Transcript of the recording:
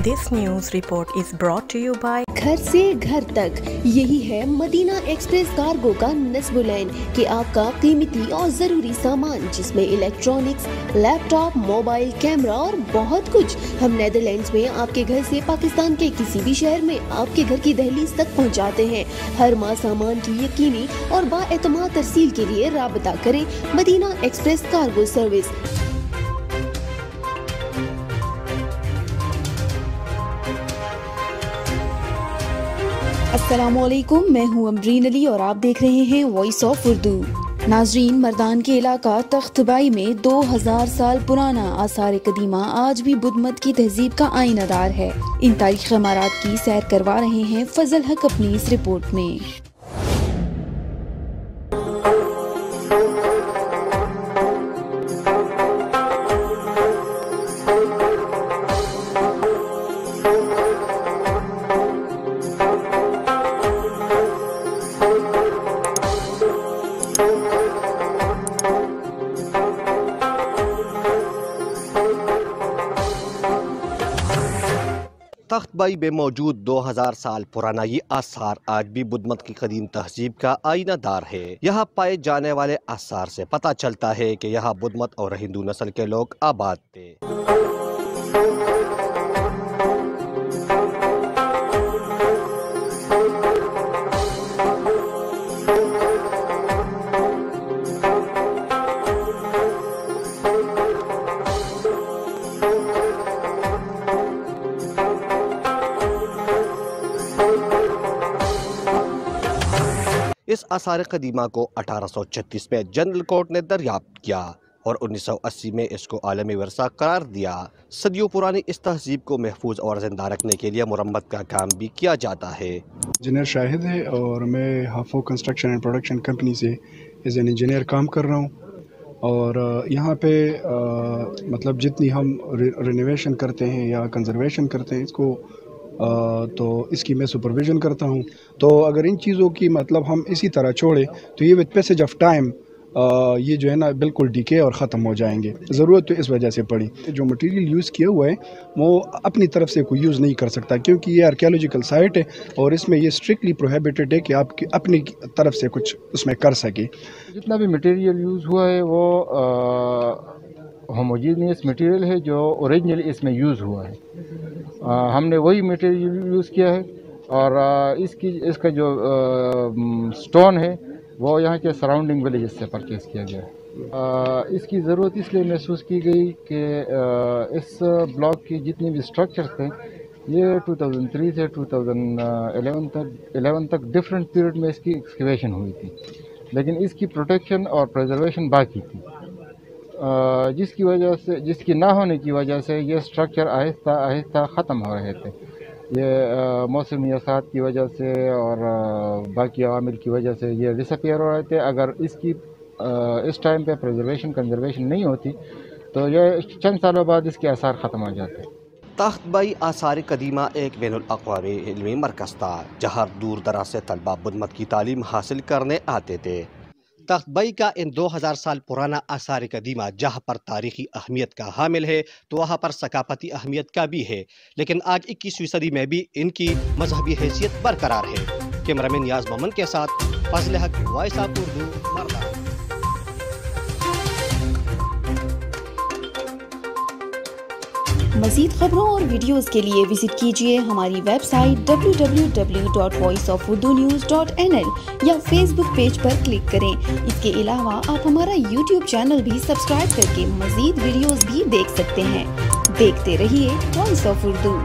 This news report is brought to you by घर से घर तक, यही है मदीना एक्सप्रेस कार्गो का नस्बुलैन कि आपका कीमती और ज़रूरी सामान जिसमें इलेक्ट्रॉनिक्स, लैपटॉप, मोबाइल, कैमरा और बहुत कुछ हम नेदरलैंड्स में आपके घर से पाकिस्तान के किसी भी शहर में आपके घर की दहलीज तक पहुंचाते हैं। हर माह सामान की यकीनी और बाएतमाद तरसील के लिए राबता करें मदीना एक्सप्रेस कार्गो सर्विस। अस्सलामुअलैकुम, मैं हूँ अमरीन अली और आप देख रहे हैं वॉइस ऑफ उर्दू। नाजरीन, मर्दान के इलाका तख्तबाई में 2000 साल पुराना आसार कदीमा आज भी बुद्ध की तहजीब का आईनादार है। इन तारीखी इमारत की सैर करवा रहे हैं फजल हक अपनी इस रिपोर्ट में। तख्तबाई में मौजूद 2000 साल पुराना ये आसार आज भी बुद्ध की कदीम तहजीब का आईनादार है। यहाँ पाए जाने वाले आसार से पता चलता है कि यहाँ बुद्ध और हिंदू नस्ल के लोग आबाद थे। इस आसार कदीमा को 1836 में जनरल कोर्ट ने दरियाफ्त किया और 1980 में इसको आलमी वर्सा करार दिया। सदियों पुरानी इस तहजीब को महफूज और जिंदा रखने के लिए मुरम्मत का काम भी किया जाता है। इंजीनियर शाहिद है और मैं हाफो कंस्ट्रक्शन एंड प्रोडक्शन कंपनी से एज एन इंजीनियर काम कर रहा हूँ और यहाँ पे मतलब जितनी हम रिनोवेशन करते हैं या कंजर्वेशन करते हैं इसको तो इसकी मैं सुपरविज़न करता हूँ। तो अगर इन चीज़ों की मतलब हम इसी तरह छोड़े तो ये विद पैसेज ऑफ टाइम ये जो है ना बिल्कुल डीके और ख़त्म हो जाएंगे। ज़रूरत तो इस वजह से पड़ी। जो मटेरियल यूज़ किया हुआ है वो अपनी तरफ से कोई यूज़ नहीं कर सकता क्योंकि ये आर्कियोलॉजिकल साइट है और इसमें ये स्ट्रिक्टली प्रोहिबिटेड है कि आप अपनी तरफ से कुछ उसमें कर सके। जितना भी मटेरियल यूज़ हुआ है वो होमोजीनियस मटेरियल है जो ओरिजिनल इसमें यूज़ हुआ है। हमने वही मटेरियल यूज़ किया है और इसका जो स्टोन है वो यहाँ के सराउंडिंग विलेजेस से परचेज़ किया गया है। इसकी ज़रूरत इसलिए महसूस की गई कि इस ब्लॉक की जितनी भी स्ट्रक्चर्स थे ये 2003 से 2011 तक डिफरेंट पीरियड में इसकी एक्सकेवेशन हुई थी, लेकिन इसकी प्रोटेक्शन और प्रिजर्वेशन बाकी थी, जिसकी ना होने की वजह से ये स्ट्रक्चर आहिस्ता आहिस्ता ख़त्म हो रहे थे। ये मौसमियात की वजह से और बाकी अवामिल की वजह से ये डिसअपीयर हो रहे थे। अगर इसकी इस टाइम पे प्रिजर्वेशन कंजर्वेशन नहीं होती तो ये चंद सालों बाद इसके आसार ख़त्म हो जाते। तख्तबाई आसार कदीमा एक बैनुल-अक़वामी इल्मी मरकज़ था जहाँ दूर दराज से तलबा बुद्ध की तालीम हासिल करने आते थे। तख्तबाई का इन 2000 साल पुराना आसार कदीमा जहाँ पर तारीखी अहमियत का हामिल है तो वहाँ पर सकाफती अहमियत का भी है, लेकिन आज 21वीं सदी में भी इनकी मजहबी हैसियत बरकरार है। कैमरामैन नियाज मोमन के साथ फजल हक, वॉइस ऑफ उर्दू, मरदा। मज़ीद खबरों और वीडियोस के लिए विजिट कीजिए हमारी वेबसाइट www.voiceofurdunews.nl या फेसबुक पेज पर क्लिक करें। इसके अलावा आप हमारा यूट्यूब चैनल भी सब्सक्राइब करके मज़ीद वीडियोस भी देख सकते हैं। देखते रहिए वॉइस ऑफ उर्दू।